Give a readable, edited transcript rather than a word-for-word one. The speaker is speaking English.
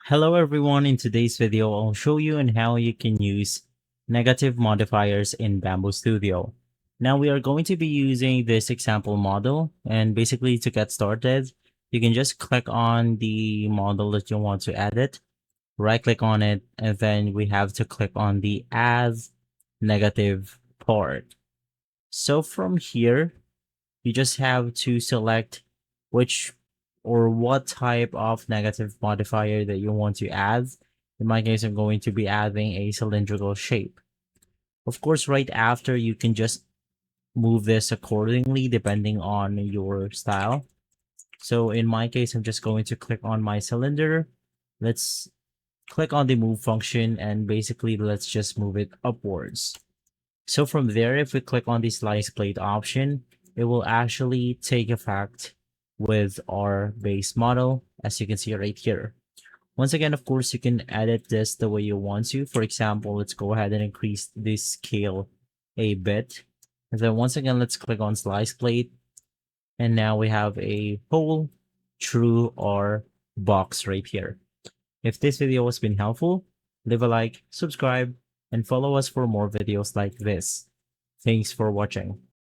Hello everyone, in today's video I'll show you on how you can use negative modifiers in Bambu Studio. Now we are going to be using this example model, and basically to get started you can just click on the model that you want to edit, right click on it, and then we have to click on the add negative part. So from here you just have to select which or what type of negative modifier that you want to add. In my case, I'm going to be adding a cylindrical shape. Of course, right after, you can just move this accordingly depending on your style. So in my case, I'm just going to click on my cylinder. Let's click on the move function and basically let's just move it upwards. So from there, if we click on the slice plate option, it will actually take effect with our base model, as you can see right here. Once again, of course, you can edit this the way you want to. For example, let's go ahead and increase this scale a bit. And then once again, let's click on slice plate. And now we have a hole, true, or box right here. If this video has been helpful, leave a like, subscribe, and follow us for more videos like this. Thanks for watching.